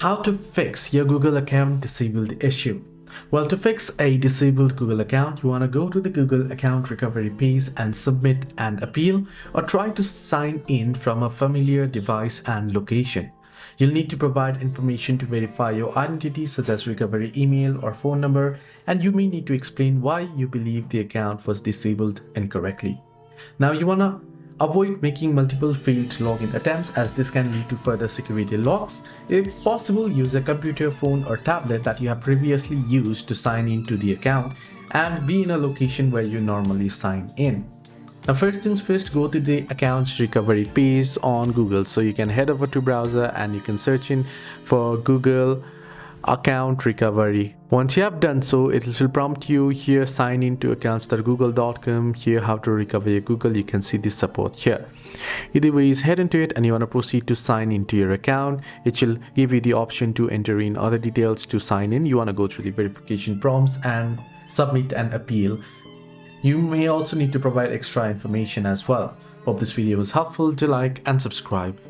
How to fix your Google account disabled issue. Well, to fix a disabled Google account, you want to go to the Google account recovery page and submit an appeal, or try to sign in from a familiar device and location. You'll need to provide information to verify your identity, such as recovery email or phone number, and you may need to explain why you believe the account was disabled incorrectly. Now, you want to avoid making multiple failed login attempts, as this can lead to further security logs. If possible, use a computer, phone, or tablet that you have previously used to sign into the account, and be in a location where you normally sign in. Now, first things first, go to the accounts recovery page on Google. So you can head over to browser and you can search in for Google account recovery. Once you have done so, it will prompt you here, sign into accounts.google.com. Here, how to recover your Google. You can see this support here. Either way, head into it and you want to proceed to sign into your account. It will give you the option to enter in other details to sign in. You want to go through the verification prompts and submit an appeal. You may also need to provide extra information as well. Hope this video was helpful. Do like and subscribe.